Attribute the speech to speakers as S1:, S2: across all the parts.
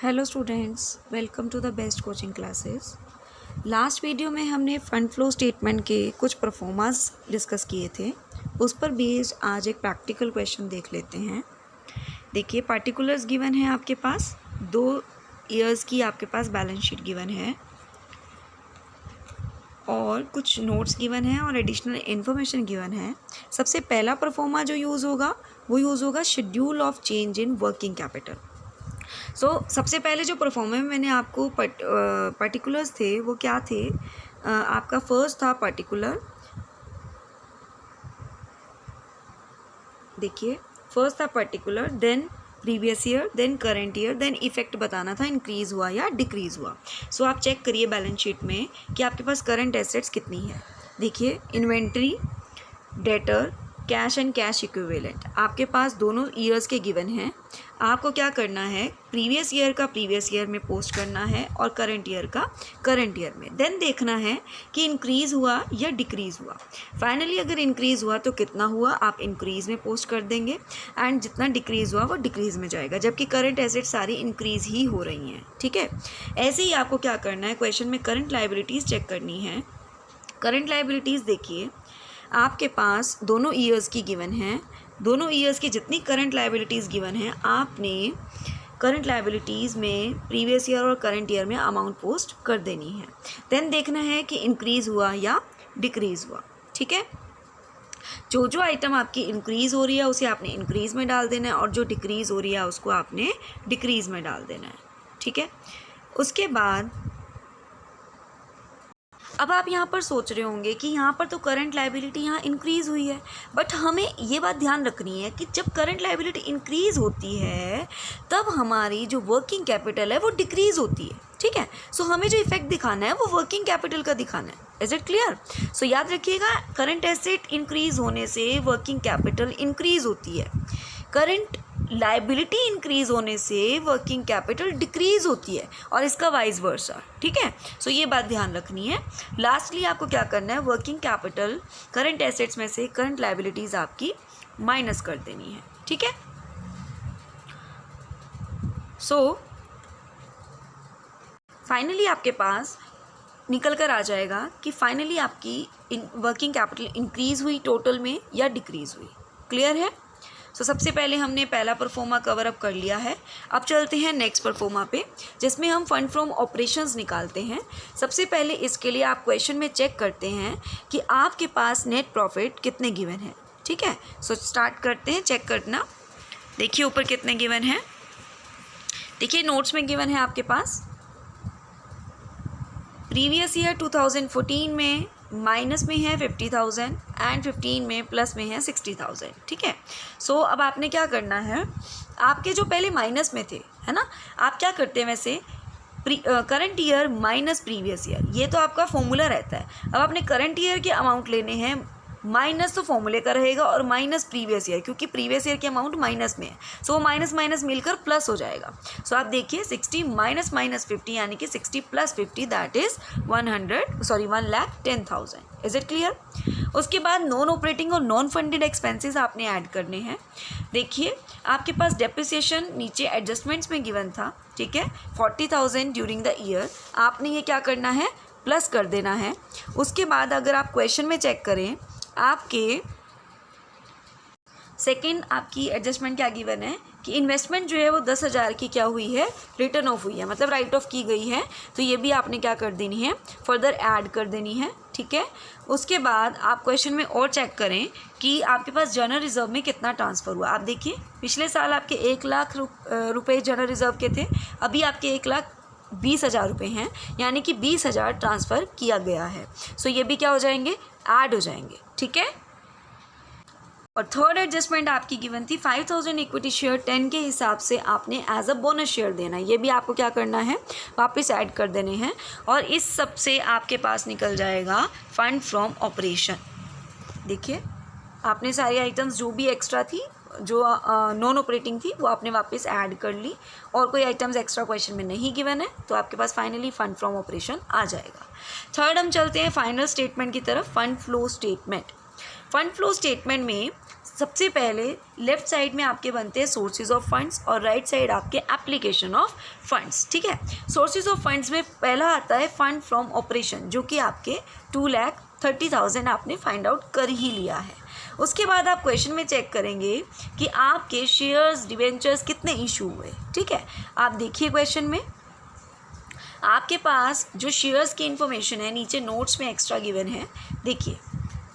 S1: Hello students, welcome to the best coaching classes. Last video में हमने fund flow statement के कुछ performance discuss किए थे। उस पर बेस्ड आज एक प्रैक्टिकल क्वेश्चन देख लेते हैं। देखिए, पार्टिकुलर्स गिवन है आपके पास, 2 ईयर्स की आपके पास बैलेंस शीट गिवन है और कुछ नोट्स गिवन है और एडिशनल इन्फॉर्मेशन गिवन है। सबसे पहला परफॉर्मा जो यूज़ होगा वो यूज़ होगा schedule of change in working capital. सबसे पहले जो परफॉर्मा में मैंने आपको पर्टिकुलर्स थे वो क्या थे, आपका फर्स्ट था पर्टिकुलर। देखिए, फर्स्ट था particular, then previous year, then current year, then effect बताना था इंक्रीज हुआ या डिक्रीज हुआ। आप चेक करिए बैलेंस शीट में कि आपके पास करंट एसेट्स कितनी है। देखिए, inventory, debtor, cash and cash equivalent आपके पास दोनों ईयर्स के गिवन हैं। आपको क्या करना है, प्रीवियस ईयर का प्रीवियस ईयर में पोस्ट करना है और करंट ईयर का करंट ईयर में। देन देखना है कि इंक्रीज़ हुआ या डिक्रीज़ हुआ। फाइनली अगर इंक्रीज़ हुआ तो कितना हुआ, आप इंक्रीज़ में पोस्ट कर देंगे, एंड जितना डिक्रीज़ हुआ वो डिक्रीज़ में जाएगा, जबकि करंट एसेट सारी इंक्रीज़ ही हो रही हैं। ठीक है, ऐसे ही आपको क्या करना है, क्वेश्चन में करंट लायबिलिटीज़ चेक करनी है। करंट लायबिलिटीज़ देखिए, आपके पास दोनों ईयर्स की गिवन है, दोनों ईयर्स की जितनी करंट लायबिलिटीज़ गिवन है आपने करंट लायबिलिटीज़ में प्रीवियस ईयर और करंट ईयर में अमाउंट पोस्ट कर देनी है। देन देखना है कि इंक्रीज़ हुआ या डिक्रीज़ हुआ। ठीक है, जो आइटम आपकी इंक्रीज़ हो रही है उसे आपने इंक्रीज़ में डाल देना है और जो डिक्रीज़ हो रही है उसको आपने डिक्रीज़ में डाल देना है। ठीक है, उसके बाद अब आप यहाँ पर सोच रहे होंगे कि यहाँ पर तो करंट लायबिलिटी यहाँ इंक्रीज़ हुई है, बट हमें ये बात ध्यान रखनी है कि जब करंट लायबिलिटी इंक्रीज़ होती है तब हमारी जो वर्किंग कैपिटल है वो डिक्रीज़ होती है। ठीक है, हमें जो इफेक्ट दिखाना है वो वर्किंग कैपिटल का दिखाना है। Is it clear? याद रखिएगा, करंट एसेट इंक्रीज़ होने से वर्किंग कैपिटल इंक्रीज़ होती है, करंट लायबिलिटी इंक्रीज होने से वर्किंग कैपिटल डिक्रीज होती है, और इसका वाइस वर्सा। ठीक है, ये बात ध्यान रखनी है। लास्टली आपको क्या करना है, वर्किंग कैपिटल करंट एसेट्स में से करंट लायबिलिटीज आपकी माइनस कर देनी है। ठीक है, फाइनली आपके पास निकल कर आ जाएगा कि फाइनली आपकी वर्किंग कैपिटल इंक्रीज हुई टोटल में या डिक्रीज हुई। क्लियर है? सबसे पहले हमने पहला परफॉर्मा कवर अप कर लिया है। अब चलते हैं नेक्स्ट परफॉर्मा पे, जिसमें हम फंड फ्रॉम ऑपरेशंस निकालते हैं। सबसे पहले इसके लिए आप क्वेश्चन में चेक करते हैं कि आपके पास नेट प्रॉफिट कितने गिवन है। ठीक है, स्टार्ट करते हैं चेक करना। देखिए ऊपर कितने गिवन है, देखिए नोट्स में गिवन है आपके पास प्रीवियस ईयर 2014 में माइनस में है 50,000 एंड 15 में प्लस में है 60,000। ठीक है, अब आपने क्या करना है, आपके जो पहले माइनस में थे, है ना, आप क्या करते हैं वैसे, current year minus previous year, ये तो आपका फॉर्मूला रहता है। अब आपने करंट ईयर के अमाउंट लेने हैं, माइनस तो फॉर्मूले का रहेगा और माइनस प्रीवियस ईयर, क्योंकि प्रीवियस ईयर की अमाउंट माइनस में है, वो माइनस माइनस मिलकर प्लस हो जाएगा। आप देखिए 60 माइनस माइनस 50 यानी कि 60 plus 50 that is 1,10,000। Is it clear? उसके बाद नॉन ऑपरेटिंग और नॉन फंडेड एक्सपेंसेस आपने ऐड करने हैं। देखिए आपके पास डेप्रिसिएशन नीचे एडजस्टमेंट्स में गिवन था। ठीक है, 40,000 ड्यूरिंग द ईयर, आपने ये क्या करना है, प्लस कर देना है। उसके बाद अगर आप क्वेश्चन में चेक करें, आपके सेकंड आपकी एडजस्टमेंट क्या गिवन है कि इन्वेस्टमेंट जो है वो 10,000 की क्या हुई है, रिटर्न ऑफ हुई है, मतलब राइट ऑफ की गई है। ये भी आपने क्या कर देनी है, फर्दर ऐड कर देनी है। ठीक है, उसके बाद आप क्वेश्चन में और चेक करें कि आपके पास जनरल रिजर्व में कितना ट्रांसफ़र हुआ। आप देखिए पिछले साल आपके 1 लाख रुपये जनरल रिजर्व के थे, अभी आपके 1,20,000 रुपये हैं, यानी कि 20,000 ट्रांसफ़र किया गया है। ये भी क्या हो जाएंगे, ऐड हो जाएंगे। ठीक है, और थर्ड एडजस्टमेंट आपकी गिवन थी 5,000 इक्विटी शेयर 10 के हिसाब से आपने एज अ बोनस शेयर देना है। ये भी आपको क्या करना है, वापस ऐड कर देने हैं, और इस सब से आपके पास निकल जाएगा फंड फ्रॉम ऑपरेशन। देखिए आपने सारी आइटम्स जो भी एक्स्ट्रा थी, जो नॉन ऑपरेटिंग थी, वो आपने वापस ऐड कर ली, और कोई आइटम्स एक्स्ट्रा क्वेश्चन में नहीं गिवन है, तो आपके पास फाइनली फंड फ्रॉम ऑपरेशन आ जाएगा। थर्ड हम चलते हैं फाइनल स्टेटमेंट की तरफ, fund flow statement. Fund flow statement में सबसे पहले लेफ्ट साइड में आपके बनते हैं सोर्सेज ऑफ फंड्स और राइट साइड आपके एप्लीकेशन ऑफ फंड्स, ठीक है। सोर्सेज ऑफ फंड्स में पहला आता है फंड फ्रॉम ऑपरेशन, जो कि आपके 2,30,000 आपने फाइंड आउट कर ही लिया है। उसके बाद आप क्वेश्चन में चेक करेंगे कि आपके शेयर्स डिवेंचर्स कितने इशू हुए, ठीक है। आप देखिए क्वेश्चन में आपके पास जो शेयर्स की इन्फॉर्मेशन है नीचे नोट्स में एक्स्ट्रा गिवन है। देखिए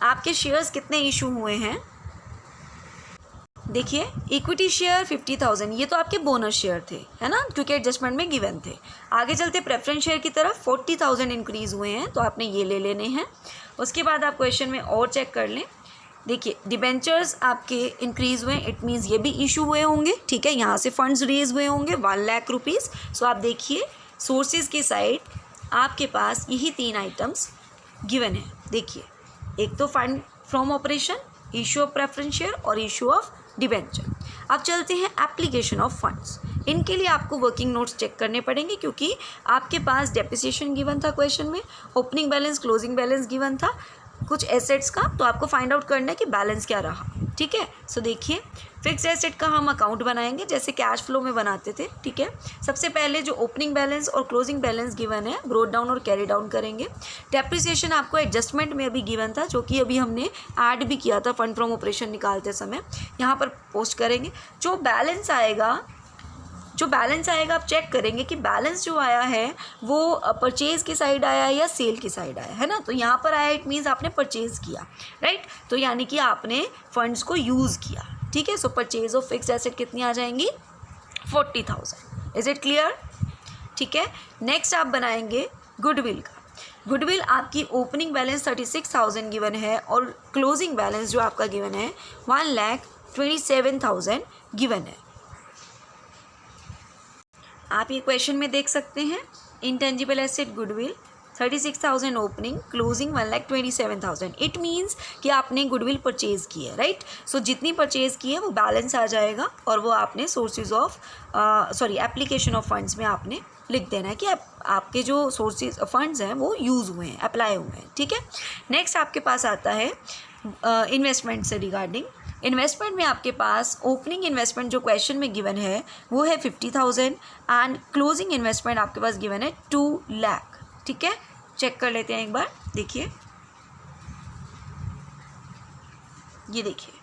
S1: आपके शेयर्स कितने इशू हुए हैं। देखिए इक्विटी शेयर 50,000, ये तो आपके बोनस शेयर थे, है ना, क्योंकि एडजस्टमेंट में गिवन थे। आगे चलते प्रेफरेंस शेयर की तरफ 40,000 इंक्रीज़ हुए हैं, तो आपने ये ले लेने हैं। उसके बाद आप क्वेश्चन में और चेक कर लें। देखिए डिबेंचर्स आपके इंक्रीज़ हुए, इट मीन्स ये भी इशू हुए होंगे, ठीक है। यहाँ से फंड्स रेज हुए होंगे 1 लाख रुपीज़। सो आप देखिए सोर्सेज की साइड आपके पास यही 3 आइटम्स गिवन है। देखिए एक तो fund from operation, issue of preference share और इशू ऑफ डिबेंचर। अब चलते हैं एप्लीकेशन ऑफ फंड्स। इनके लिए आपको वर्किंग नोट्स चेक करने पड़ेंगे, क्योंकि आपके पास डेप्रिसिएशन गिवन था क्वेश्चन में, opening balance closing balance given था कुछ एसेट्स का, तो आपको फाइंड आउट करना है कि बैलेंस क्या रहा, ठीक है। सो देखिए फिक्स एसेट का हम अकाउंट बनाएंगे जैसे कैश फ्लो में बनाते थे, ठीक है। सबसे पहले जो ओपनिंग बैलेंस और क्लोजिंग बैलेंस गिवन है ब्रोट डाउन और कैरी डाउन करेंगे। डेप्रिसिएशन आपको एडजस्टमेंट में अभी गिवन था, जो कि अभी हमने ऐड भी किया था फंड फ्रॉम ऑपरेशन निकालते समय, यहाँ पर पोस्ट करेंगे। जो बैलेंस आएगा आप चेक करेंगे कि बैलेंस जो आया है वो परचेज़ की साइड आया है या सेल की साइड आया है ना। तो यहाँ पर आया, इट मीन्स आपने परचेज़ किया, राइट। तो यानी कि आपने फंड्स को यूज़ किया, ठीक है। सो परचेज ऑफ फिक्स एसेट कितनी आ जाएंगी 40,000। इज इट क्लियर, ठीक है। नेक्स्ट आप बनाएंगे गुडविल का। गुडविल आपकी ओपनिंग बैलेंस 36,000 गिवन है और क्लोजिंग बैलेंस जो आपका गिवन है 1,27,000 गिवन है। आप ये क्वेश्चन में देख सकते हैं intangible asset goodwill 36,000 opening, closing 1,27,000। It means कि आपने गुडविल परचेज़ की है, राइट। सो जितनी परचेज़ की है वो बैलेंस आ जाएगा और वो आपने sources of application of funds में आपने लिख देना है कि आपके जो सोर्सेज फंड्स हैं वो यूज़ हुए हैं, अप्लाई हुए हैं, ठीक है। नेक्स्ट आपके पास आता है इन्वेस्टमेंट से रिगार्डिंग। इन्वेस्टमेंट में आपके पास ओपनिंग इन्वेस्टमेंट जो क्वेश्चन में गिवन है वो है 50,000 एंड क्लोजिंग इन्वेस्टमेंट आपके पास गिवन है 2 लाख, ठीक है। चेक कर लेते हैं एक बार। देखिए ये देखिए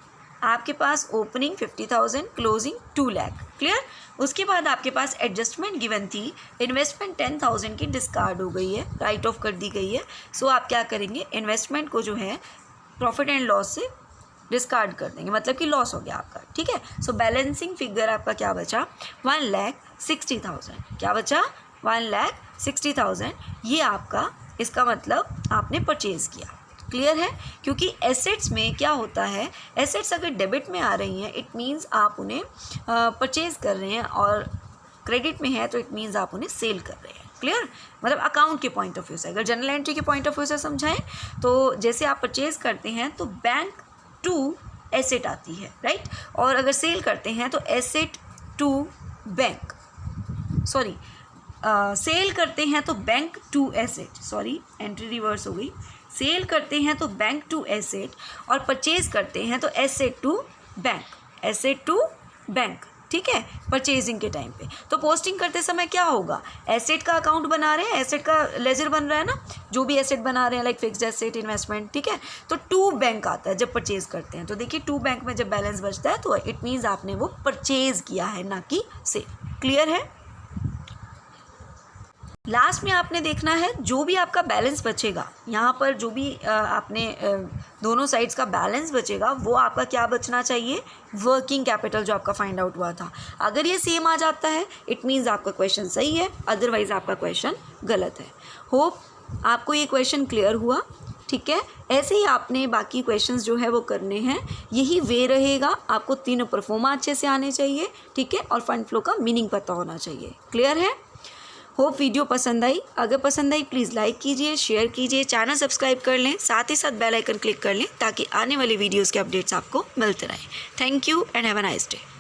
S1: आपके पास ओपनिंग 50,000, क्लोजिंग 2 लाख, क्लियर। उसके बाद आपके पास एडजस्टमेंट गिवन थी, इन्वेस्टमेंट 10,000 की डिस्कार्ड हो गई है, राइट ऑफ कर दी गई है। सो आप क्या करेंगे, इन्वेस्टमेंट को जो है प्रॉफिट एंड लॉस से डिस्कार्ड कर देंगे, मतलब कि लॉस हो गया आपका, ठीक है। सो बैलेंसिंग फिगर आपका क्या बचा 1,60,000। क्या बचा 1,60,000। ये आपका, इसका मतलब आपने परचेज़ किया, क्लियर है। क्योंकि एसेट्स में क्या होता है, एसेट्स अगर डेबिट में आ रही हैं इट मीन्स आप उन्हें परचेज़ कर रहे हैं, और क्रेडिट में है तो इट मीन्स आप उन्हें सेल कर रहे हैं, क्लियर। मतलब अकाउंट के पॉइंट ऑफ व्यू से, अगर जनरल एंट्री के पॉइंट ऑफ व्यू से समझाएं तो जैसे आप परचेज़ करते हैं तो बैंक टू एसेट आती है, राइट। और अगर सेल करते हैं तो asset to bank, sorry sale करते हैं तो bank to asset, sorry entry reverse हो गई। सेल करते हैं तो बैंक टू एसेट और परचेज करते हैं तो asset to bank, asset to bank, ठीक है, परचेजिंग के टाइम पे। तो पोस्टिंग करते समय क्या होगा, एसेट का अकाउंट बना रहे हैं, एसेट का लेजर बन रहा है ना, जो भी एसेट बना रहे हैं लाइक फिक्स्ड एसेट, इन्वेस्टमेंट, ठीक है। तो टू बैंक आता है जब परचेज करते हैं। तो देखिए टू बैंक में जब बैलेंस बचता है तो इट मीन्स आपने वो परचेज किया है, ना कि सेल, क्लियर है। लास्ट में आपने देखना है जो भी आपका बैलेंस बचेगा, यहाँ पर जो भी आपने दोनों साइड्स का बैलेंस बचेगा वो आपका क्या बचना चाहिए, वर्किंग कैपिटल जो आपका फाइंड आउट हुआ था। अगर ये सेम आ जाता है इट मीन्स आपका क्वेश्चन सही है, अदरवाइज आपका क्वेश्चन गलत है। होप आपको ये क्वेश्चन क्लियर हुआ, ठीक है। ऐसे ही आपने बाकी क्वेश्चंस जो है वो करने हैं, यही वे रहेगा। आपको तीनों परफॉर्मा अच्छे से आने चाहिए, ठीक है, और फंड फ्लो का मीनिंग पता होना चाहिए, क्लियर है। होप वीडियो पसंद आई, अगर पसंद आई प्लीज़ लाइक कीजिए, शेयर कीजिए, चैनल सब्सक्राइब कर लें, साथ ही साथ बेल आइकन क्लिक कर लें ताकि आने वाली वीडियोस के अपडेट्स आपको मिलते रहें। Thank you and have a nice day.